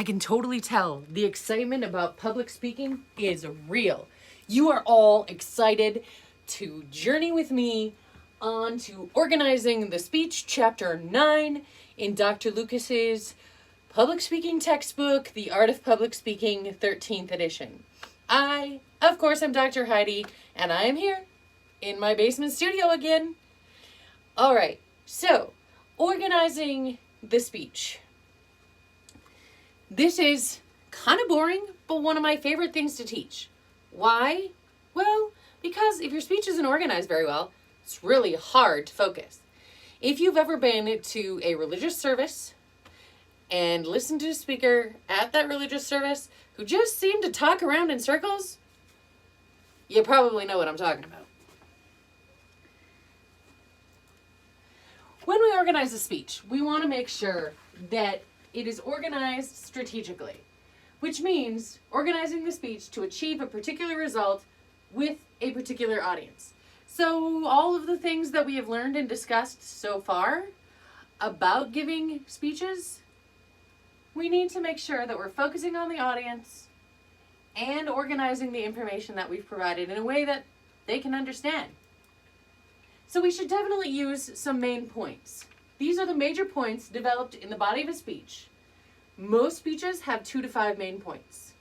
I can totally tell the excitement about public speaking is real. You are all excited to journey with me on to Organizing the Speech, Chapter 9 in Dr. Lucas's public speaking textbook, The Art of Public Speaking, 13th edition. I, of course, am Dr. Heidi, and I am here in my basement studio again. All right, so organizing the speech. This is kind of boring, but one of my favorite things to teach. Why? Well, because if your speech isn't organized very well, it's really hard to focus. If you've ever been to a religious service and listened to a speaker at that religious service who just seemed to talk around in circles, you probably know what I'm talking about. When we organize a speech, we want to make sure that it is organized strategically, which means organizing the speech to achieve a particular result with a particular audience. So all of the things that we have learned and discussed so far about giving speeches, we need to make sure that we're focusing on the audience and organizing the information that we've provided in a way that they can understand. So we should definitely use some main points. These are the major points developed in the body of a speech. Most speeches have 2 to 5 main points.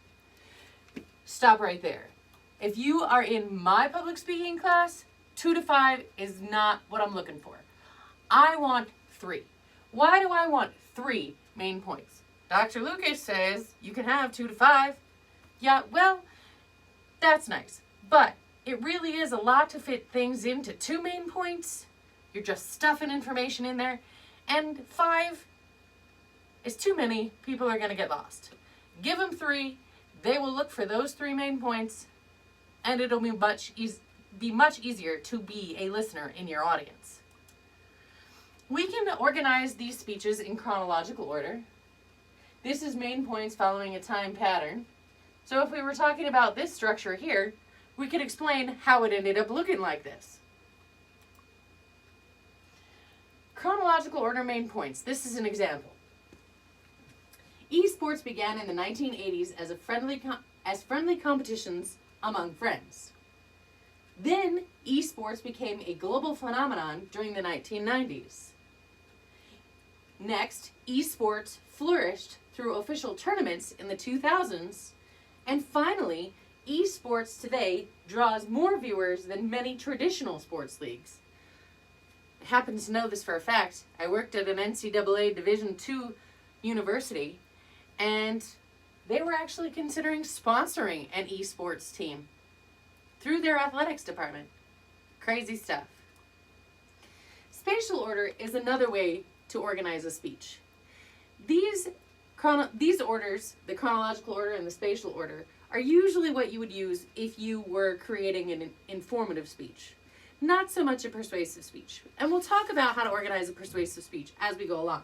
Stop right there. If you are in my public speaking class, 2 to 5 is not what I'm looking for. I want 3. Why do I want 3 main points? Dr. Lucas says you can have 2 to 5. Yeah, well, that's nice. But it really is a lot to fit things into 2 main points. You're just stuffing information in there. And 5 is too many. People are going to get lost. Give them 3. They will look for those 3 main points. And it'll be much easier to be a listener in your audience. We can organize these speeches in chronological order. This is main points following a time pattern. So if we were talking about this structure here, we could explain how it ended up looking like this. Chronological order main points. This is an example. Esports began in the 1980s as friendly competitions among friends. Then esports became a global phenomenon during the 1990s. Next, esports flourished through official tournaments in the 2000s, and finally, esports today draws more viewers than many traditional sports leagues. I happen to know this for a fact. I worked at an NCAA Division II university, and they were actually considering sponsoring an esports team through their athletics department. Crazy stuff. Spatial order is another way to organize a speech. These orders, the chronological order and the spatial order, are usually what you would use if you were creating an informative speech, not so much a persuasive speech. And we'll talk about how to organize a persuasive speech as we go along.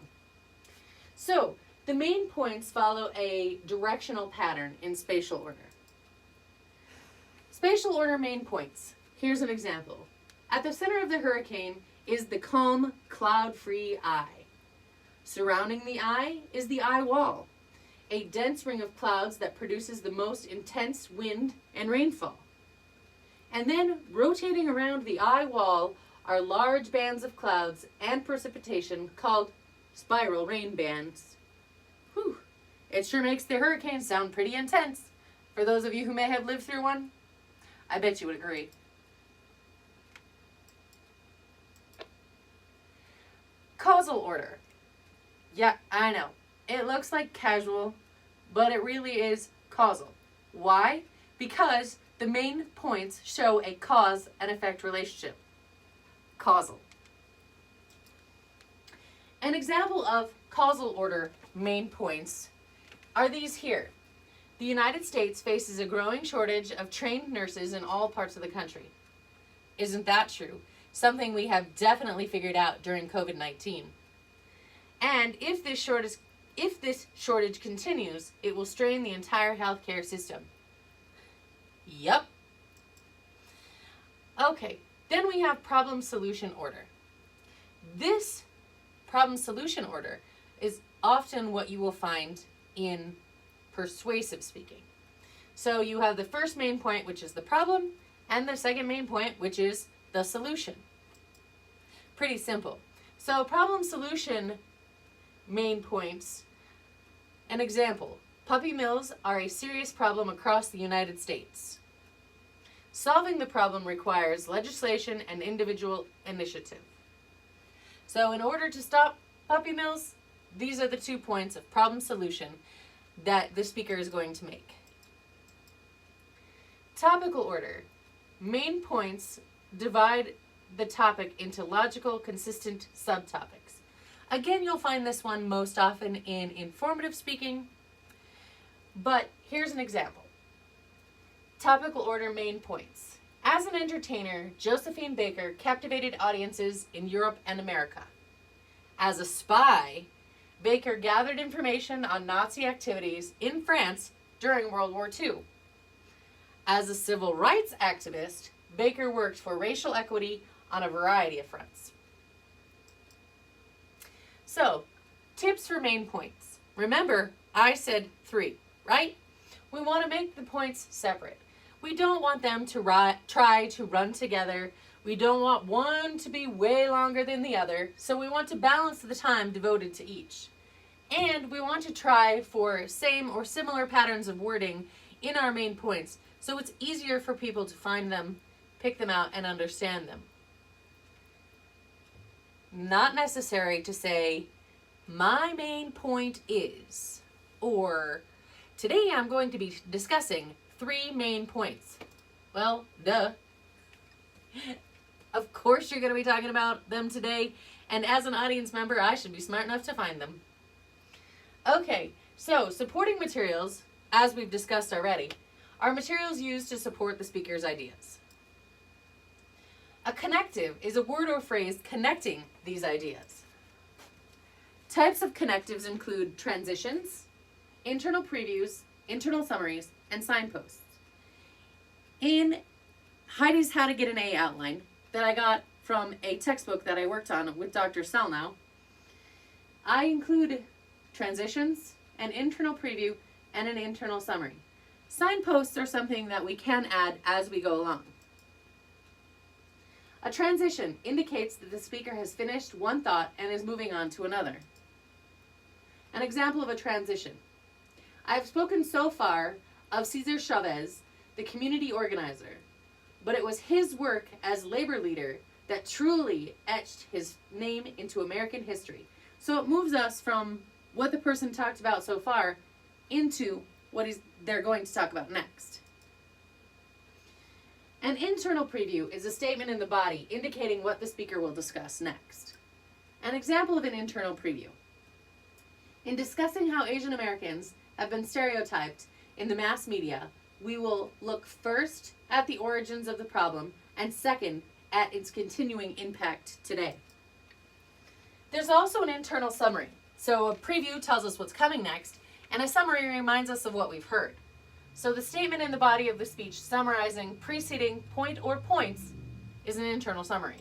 So, the main points follow a directional pattern in spatial order. Spatial order main points. Here's an example. At the center of the hurricane is the calm, cloud-free eye. Surrounding the eye is the eye wall, a dense ring of clouds that produces the most intense wind and rainfall. And then, rotating around the eye wall are large bands of clouds and precipitation called spiral rain bands. Whew, it sure makes the hurricane sound pretty intense. For those of you who may have lived through one, I bet you would agree. Causal order. Yeah, I know. It looks like casual, but it really is causal. Why? Because the main points show a cause and effect relationship. Causal. An example of causal order main points are these here. The United States faces a growing shortage of trained nurses in all parts of the country. Isn't that true? Something we have definitely figured out during COVID-19. And if this shortage continues, it will strain the entire healthcare system. Yup. Okay, then we have problem solution order. This problem solution order is often what you will find in persuasive speaking. So you have the first main point, which is the problem, and the second main point, which is the solution. Pretty simple. So problem solution main points. An example, puppy mills are a serious problem across the United States. Solving the problem requires legislation and individual initiative. So in order to stop puppy mills, these are the 2 points of problem solution that the speaker is going to make. Topical order. Main points divide the topic into logical, consistent subtopics. Again, you'll find this one most often in informative speaking, but here's an example. Topical order main points. As an entertainer, Josephine Baker captivated audiences in Europe and America. As a spy, Baker gathered information on Nazi activities in France during World War II. As a civil rights activist, Baker worked for racial equity on a variety of fronts. So, tips for main points. Remember, I said 3, right? We want to make the points separate. We don't want them to try to run together. We don't want one to be way longer than the other, so we want to balance the time devoted to each. And we want to try for same or similar patterns of wording in our main points, so it's easier for people to find them, pick them out, and understand them. Not necessary to say, my main point is, or today I'm going to be discussing 3 main points. Well, duh. Of course you're going to be talking about them today, and as an audience member, I should be smart enough to find them. Okay, so supporting materials, as we've discussed already, are materials used to support the speaker's ideas. A connective is a word or phrase connecting these ideas. Types of connectives include transitions, internal previews, internal summaries, and signposts. In Heidi's How to Get an A outline that I got from a textbook that I worked on with Dr. Selnow, I include transitions, an internal preview, and an internal summary. Signposts are something that we can add as we go along. A transition indicates that the speaker has finished one thought and is moving on to another. An example of a transition. I have spoken so far of Cesar Chavez, the community organizer, but it was his work as labor leader that truly etched his name into American history. So it moves us from what the person talked about so far into what they're going to talk about next. An internal preview is a statement in the body indicating what the speaker will discuss next. An example of an internal preview. In discussing how Asian Americans have been stereotyped in the mass media, we will look first at the origins of the problem and second at its continuing impact today. There's also an internal summary. So a preview tells us what's coming next, and a summary reminds us of what we've heard. So the statement in the body of the speech summarizing preceding point or points is an internal summary.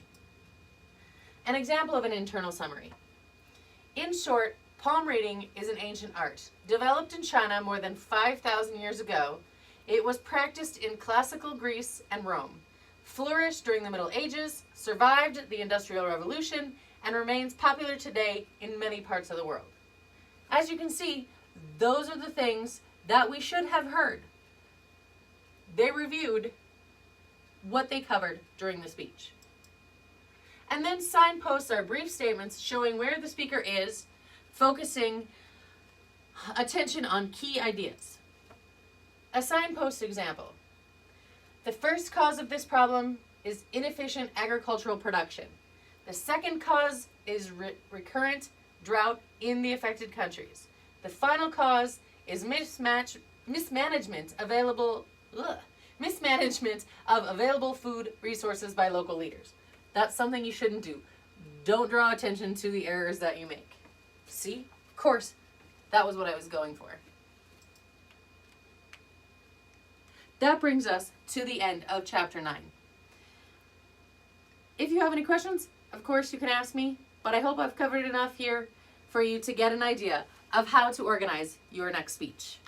An example of an internal summary. In short, palm reading is an ancient art. Developed in China more than 5,000 years ago, it was practiced in classical Greece and Rome, flourished during the Middle Ages, survived the Industrial Revolution, and remains popular today in many parts of the world. As you can see, those are the things that we should have heard. They reviewed what they covered during the speech. And then signposts are brief statements showing where the speaker is, focusing attention on key ideas. A signpost example. The first cause of this problem is inefficient agricultural production. The second cause is recurrent drought in the affected countries. The final cause is mismanagement of available food resources by local leaders. That's something you shouldn't do. Don't draw attention to the errors that you make. See? Of course, that was what I was going for. That brings us to the end of chapter 9. If you have any questions, of course you can ask me, but I hope I've covered enough here for you to get an idea of how to organize your next speech.